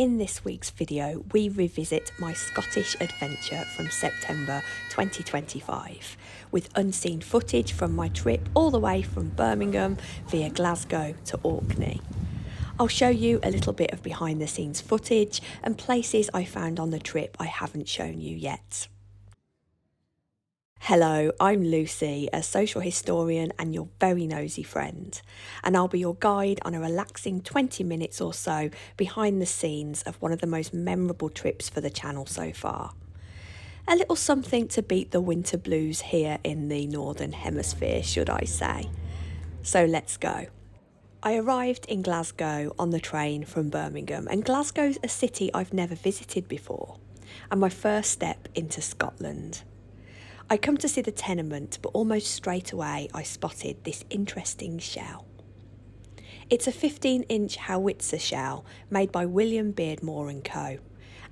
in this week's video we revisit my Scottish adventure from September 2025 with unseen footage from my trip all the way from Birmingham via Glasgow to Orkney. I'll show you a little bit of behind the scenes footage and places I found on the trip I haven't shown you yet. Hello, I'm Lucy, a social historian and your very nosy friend, and I'll be your guide on a relaxing 20 minutes or so behind the scenes of one of the most memorable trips for the channel so far. A little something to beat the winter blues here in the Northern Hemisphere, should I say. So let's go. I arrived in Glasgow on the train from Birmingham, and Glasgow's a city I've never visited before, and my first step into Scotland. I come to see the tenement, but almost straight away I spotted this interesting shell. It's a 15-inch howitzer shell made by William Beardmore and Co.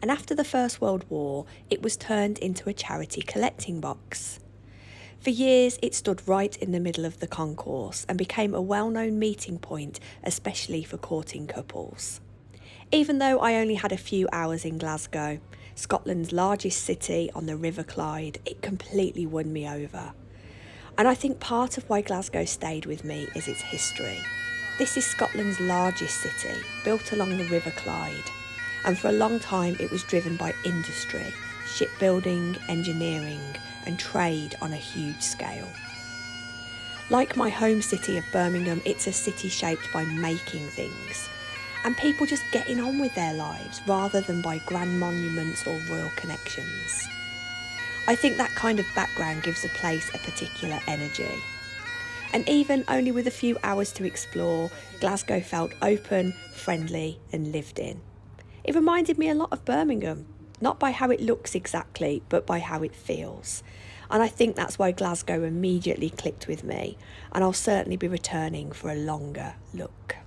And after the First World War, it was turned into a charity collecting box. For years, it stood right in the middle of the concourse and became a well-known meeting point, especially for courting couples. Even though I only had a few hours in Glasgow, Scotland's largest city on the River Clyde, it completely won me over. And I think part of why Glasgow stayed with me is its history. This is Scotland's largest city, built along the River Clyde, and for a long time it was driven by industry, shipbuilding, engineering, and trade on a huge scale. Like my home city of Birmingham, it's a city shaped by making things, and people just getting on with their lives rather than by grand monuments or royal connections. I think that kind of background gives a place a particular energy. And even only with a few hours to explore, Glasgow felt open, friendly and lived in. It reminded me a lot of Birmingham, not by how it looks exactly, but by how it feels. And I think that's why Glasgow immediately clicked with me, and I'll certainly be returning for a longer look.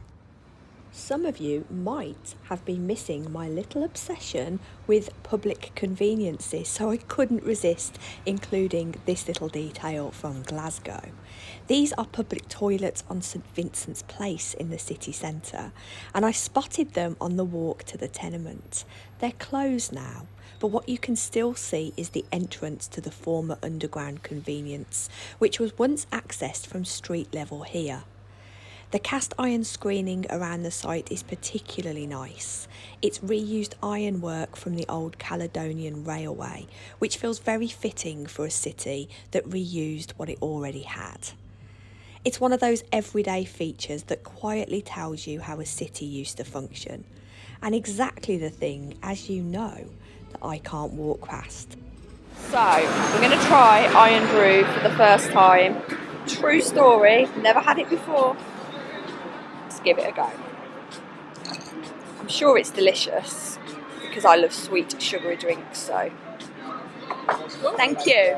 Some of you might have been missing my little obsession with public conveniences, so I couldn't resist including this little detail from Glasgow. These are public toilets on St Vincent's Place in the city centre, and I spotted them on the walk to the tenement. They're closed now, but what you can still see is the entrance to the former underground convenience, which was once accessed from street level here. The cast iron screening around the site is particularly nice. It's reused ironwork from the old Caledonian Railway, which feels very fitting for a city that reused what it already had. It's one of those everyday features that quietly tells you how a city used to function, and exactly the thing, as you know, that I can't walk past. So, we're going to try Iron Brew for the first time. True story, never had it before. Give it a go. I'm sure it's delicious because I love sweet sugary drinks, so thank you.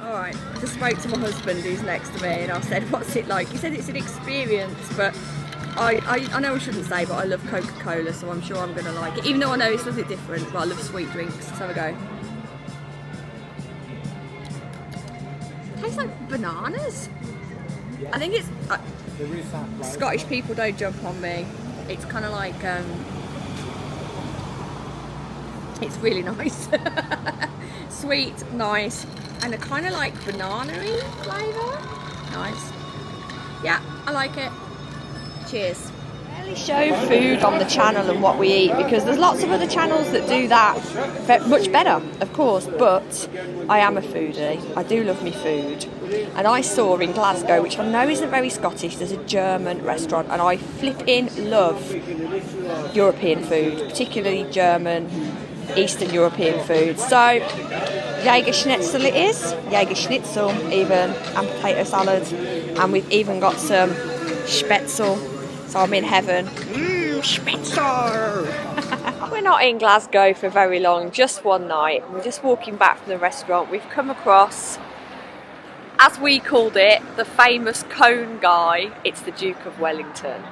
Alright, I just spoke to my husband who's next to me and I said, what's it like? He said it's an experience, but I know I shouldn't say, but I love Coca-Cola, so I'm sure I'm going to like it, even though I know it's something different, but I love sweet drinks. Let's have a go. It tastes like bananas. I think it's Scottish people don't jump on me. It's kind of like it's really nice. Sweet, nice, and a kind of like banana-y flavour. Nice. Yeah, I like it. Cheers. I rarely show food on the channel and what we eat because there's lots of other channels that do that much better, of course, but I am a foodie. I do love me food. And I saw in Glasgow, which I know isn't very Scottish, there's a German restaurant, and I flipping love European food, particularly German, Eastern European food. So, Jaeger Schnitzel it is, Jaeger Schnitzel even, and potato salad, and we've even got some Spätzle, so I'm in heaven. Spätzle! We're not in Glasgow for very long, just one night. We're just walking back from the restaurant. We've come across, as we called it, the famous cone guy. It's the Duke of Wellington.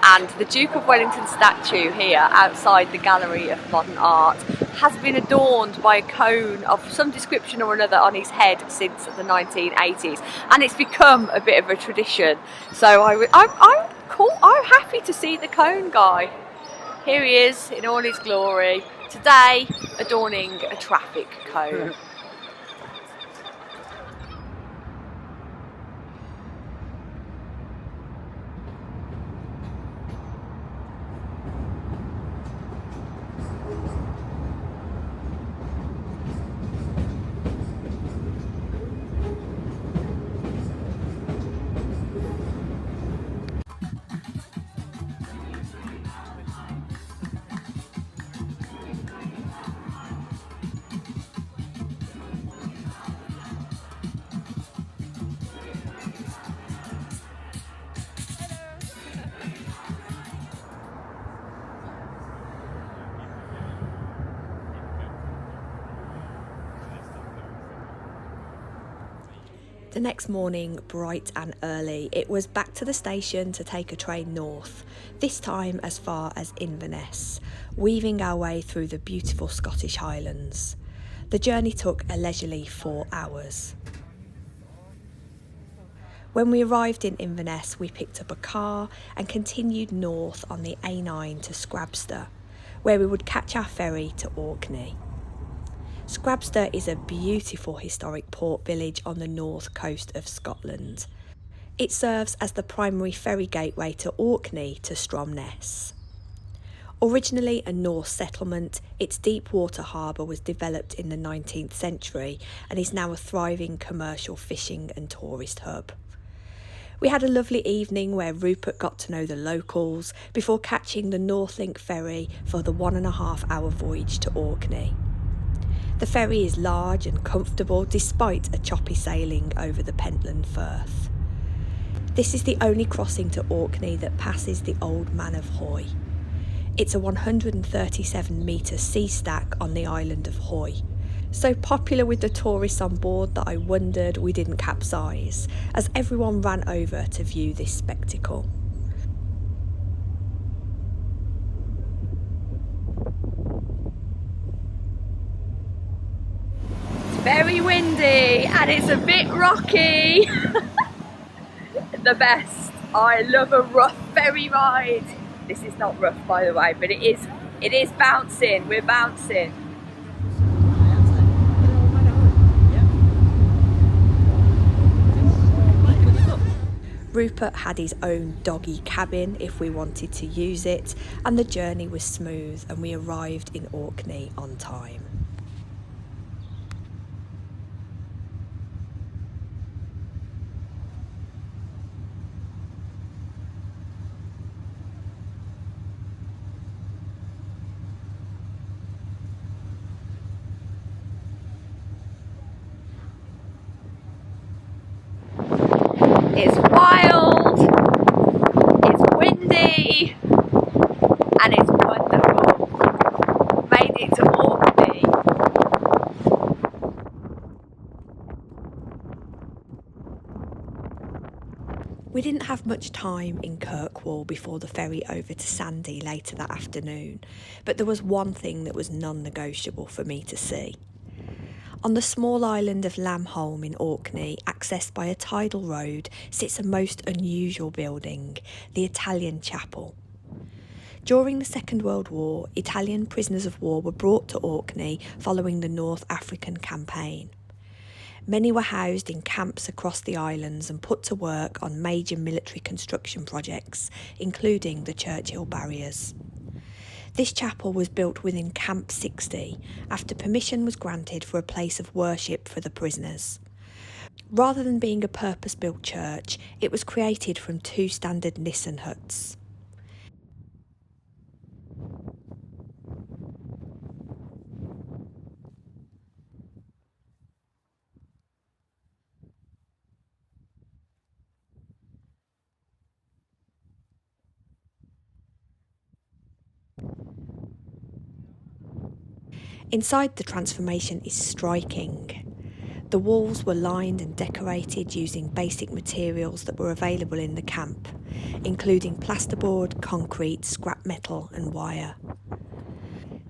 And the Duke of Wellington statue here outside the Gallery of Modern Art has been adorned by a cone of some description or another on his head since the 1980s. And it's become a bit of a tradition. So I'm happy to see the cone guy Here he is in all his glory, today adorning a traffic cone. The next morning, bright and early, it was back to the station to take a train north, this time as far as Inverness, weaving our way through the beautiful Scottish Highlands. The journey took a leisurely 4 hours. When we arrived in Inverness, we picked up a car and continued north on the A9 to Scrabster, where we would catch our ferry to Orkney. Scrabster is a beautiful historic port village on the north coast of Scotland. It serves as the primary ferry gateway to Orkney to Stromness. Originally a Norse settlement, its deep water harbour was developed in the 19th century and is now a thriving commercial fishing and tourist hub. We had a lovely evening where Rupert got to know the locals before catching the Northlink ferry for the 1.5-hour voyage to Orkney. The ferry is large and comfortable despite a choppy sailing over the Pentland Firth. This is the only crossing to Orkney that passes the Old Man of Hoy. It's a 137-metre sea stack on the island of Hoy, so popular with the tourists on board that I wondered we didn't capsize, as everyone ran over to view this spectacle. Very windy and it's a bit rocky. The best. I love a rough ferry ride. This is not rough, by the way, but it is bouncing. We're bouncing. Rupert had his own doggy cabin if we wanted to use it, and the journey was smooth and we arrived in Orkney on time. It's wild, it's windy, and it's wonderful. Made it to Orkney. We didn't have much time in Kirkwall before the ferry over to Sanday later that afternoon, but there was one thing that was non-negotiable for me to see. On the small island of Lamb Holm in Orkney, accessed by a tidal road, sits a most unusual building, the Italian Chapel. During the Second World War, Italian prisoners of war were brought to Orkney following the North African campaign. Many were housed in camps across the islands and put to work on major military construction projects, including the Churchill Barriers. This chapel was built within Camp 60 after permission was granted for a place of worship for the prisoners. Rather than being a purpose-built church, it was created from 2 standard Nissen huts. Inside, the transformation is striking. The walls were lined and decorated using basic materials that were available in the camp, including plasterboard, concrete, scrap metal and wire.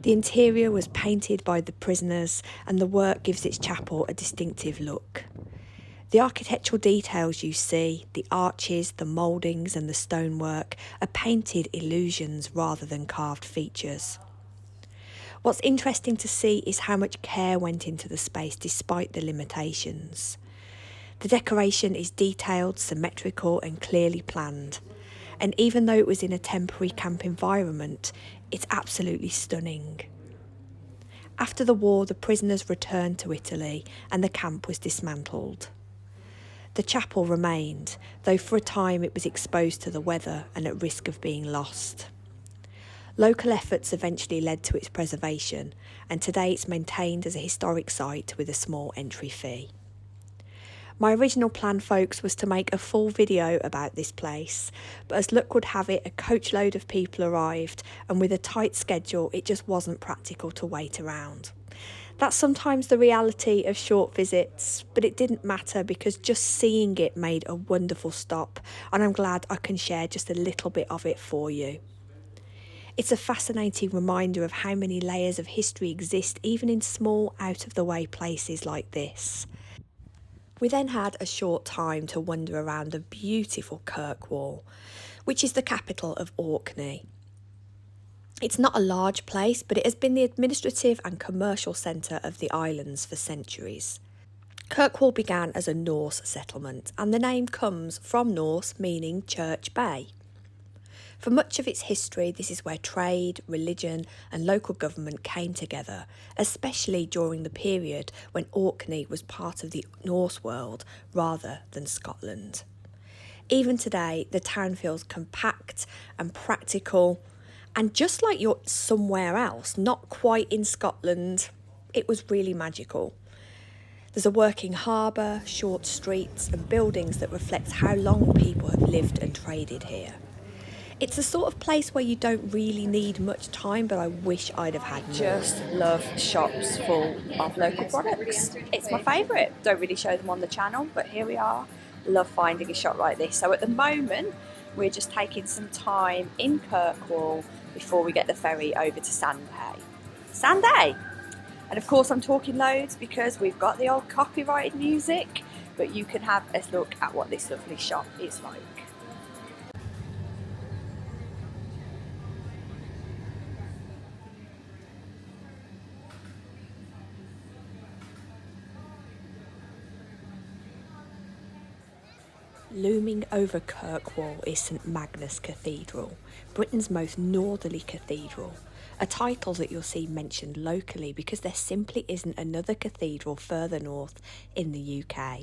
The interior was painted by the prisoners and the work gives its chapel a distinctive look. The architectural details you see, the arches, the mouldings and the stonework, are painted illusions rather than carved features. What's interesting to see is how much care went into the space despite the limitations. The decoration is detailed, symmetrical and clearly planned. And even though it was in a temporary camp environment, it's absolutely stunning. After the war, the prisoners returned to Italy and the camp was dismantled. The chapel remained, though for a time it was exposed to the weather and at risk of being lost. Local efforts eventually led to its preservation, and today it's maintained as a historic site with a small entry fee. My original plan, folks, was to make a full video about this place, but as luck would have it, a coachload of people arrived, and with a tight schedule, it just wasn't practical to wait around. That's sometimes the reality of short visits, but it didn't matter because just seeing it made a wonderful stop, and I'm glad I can share just a little bit of it for you. It's a fascinating reminder of how many layers of history exist even in small, out-of-the-way places like this. We then had a short time to wander around the beautiful Kirkwall, which is the capital of Orkney. It's not a large place, but it has been the administrative and commercial centre of the islands for centuries. Kirkwall began as a Norse settlement, and the name comes from Norse meaning Church Bay. For much of its history, this is where trade, religion and local government came together, especially during the period when Orkney was part of the Norse world rather than Scotland. Even today, the town feels compact and practical, and just like you're somewhere else, not quite in Scotland, it was really magical. There's a working harbour, short streets and buildings that reflect how long people have lived and traded here. It's the sort of place where you don't really need much time, but I wish I'd have had more. Just love shops full of local products. It's my favourite. Don't really show them on the channel, but here we are. Love finding a shop like this. So at the moment, we're just taking some time in Kirkwall before we get the ferry over to Sanday. Sanday! And of course I'm talking loads because we've got the old copyrighted music, but you can have a look at what this lovely shop is like. Looming over Kirkwall is St Magnus Cathedral, Britain's most northerly cathedral, a title that you'll see mentioned locally because there simply isn't another cathedral further north in the UK.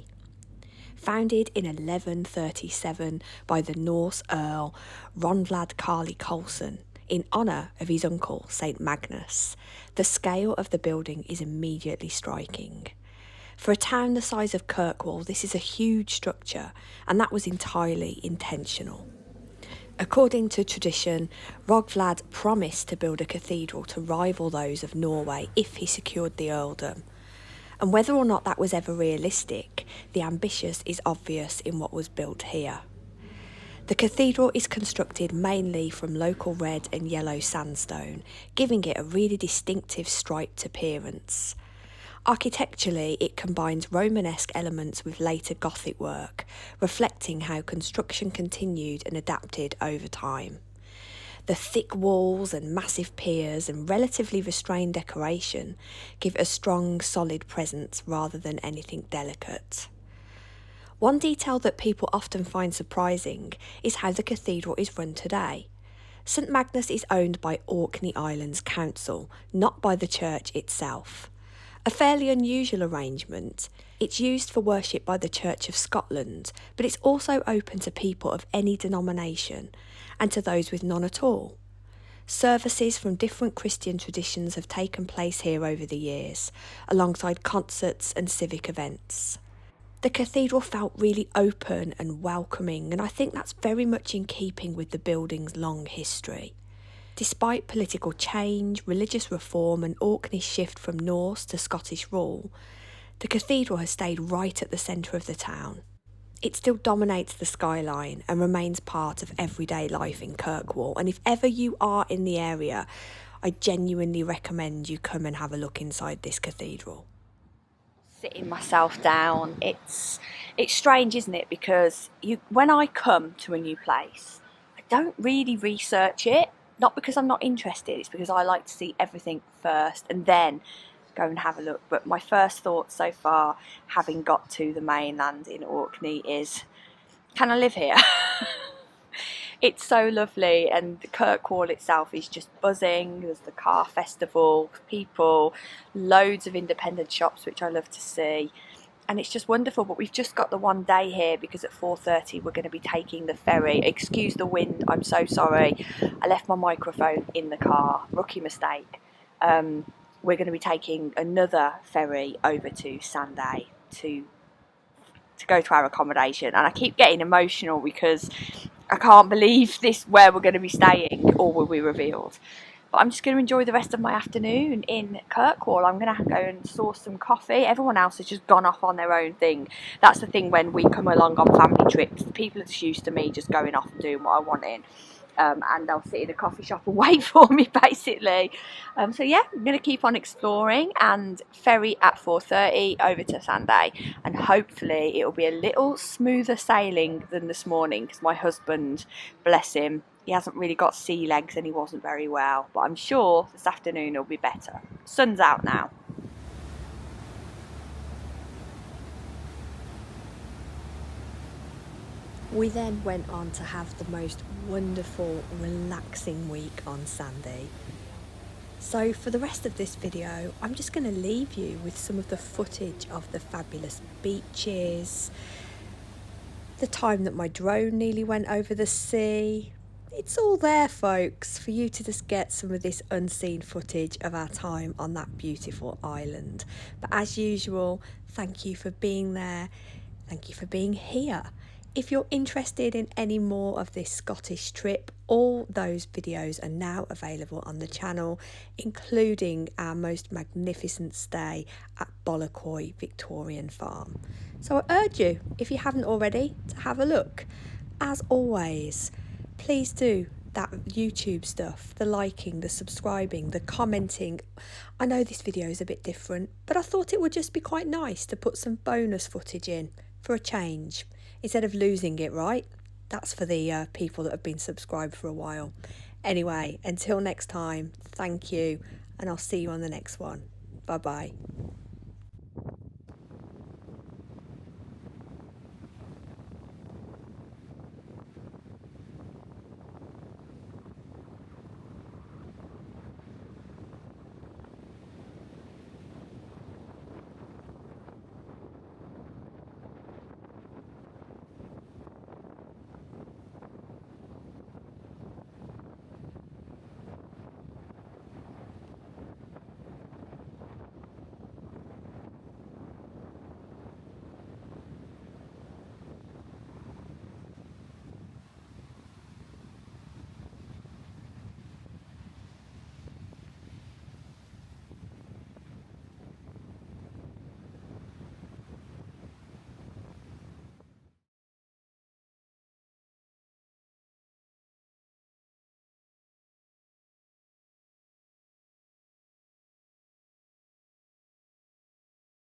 Founded in 1137 by the Norse Earl Ronvlad Carly Colson in honour of his uncle St Magnus, the scale of the building is immediately striking. For a town the size of Kirkwall, this is a huge structure, and that was entirely intentional. According to tradition, Rogvlad promised to build a cathedral to rival those of Norway if he secured the earldom. And whether or not that was ever realistic, the ambitious is obvious in what was built here. The cathedral is constructed mainly from local red and yellow sandstone, giving it a really distinctive striped appearance. Architecturally, it combines Romanesque elements with later Gothic work, reflecting how construction continued and adapted over time. The thick walls and massive piers and relatively restrained decoration give a strong, solid presence rather than anything delicate. One detail that people often find surprising is how the cathedral is run today. St Magnus is owned by Orkney Islands Council, not by the church itself. A fairly unusual arrangement. It's used for worship by the Church of Scotland, but it's also open to people of any denomination and to those with none at all. Services from different Christian traditions have taken place here over the years, alongside concerts and civic events. The cathedral felt really open and welcoming, and I think that's very much in keeping with the building's long history. Despite political change, religious reform and Orkney's shift from Norse to Scottish rule, the cathedral has stayed right at the centre of the town. It still dominates the skyline and remains part of everyday life in Kirkwall, and if ever you are in the area, I genuinely recommend you come and have a look inside this cathedral. Sitting myself down. It's strange, isn't it? Because when I come to a new place, I don't really research it. Not because I'm not interested, it's because I like to see everything first and then go and have a look. But my first thought so far, having got to the mainland in Orkney, is, can I live here? It's so lovely, and the Kirkwall itself is just buzzing. There's the car festival, people, loads of independent shops, which I love to see, and it's just wonderful. But we've just got the one day here because at 4:30 we're going to be taking the ferry. Excuse the wind, I'm so sorry. I left my microphone in the car, rookie mistake. We're going to be taking another ferry over to Sanday to go to our accommodation, and I keep getting emotional because I can't believe this, where we're going to be staying, or will be revealed. But I'm just going to enjoy the rest of my afternoon in Kirkwall. I'm going to go and source some coffee. Everyone else has just gone off on their own thing. That's the thing when we come along on family trips. The people are just used to me just going off and doing what I want in. And they'll sit in a coffee shop and wait for me, basically. So yeah, I'm going to keep on exploring and ferry at 4:30 over to Sanday, and hopefully it will be a little smoother sailing than this morning, because my husband, bless him, he hasn't really got sea legs and he wasn't very well, but I'm sure this afternoon will be better. Sun's out now. We then went on to have the most wonderful, relaxing week on Sanday. So for the rest of this video, I'm just going to leave you with some of the footage of the fabulous beaches, the time that my drone nearly went over the sea. It's all there, folks, for you to just get some of this unseen footage of our time on that beautiful island. But as usual, thank you for being there. Thank you for being here. If you're interested in any more of this Scottish trip, all those videos are now available on the channel, including our most magnificent stay at Boloquoy Victorian Farm. So I urge you, if you haven't already, to have a look. As always, please do that YouTube stuff, the liking, the subscribing, the commenting. I know this video is a bit different, but I thought it would just be quite nice to put some bonus footage in for a change, instead of losing it, right? That's for the people that have been subscribed for a while. Anyway, until next time, thank you, and I'll see you on the next one. Bye bye.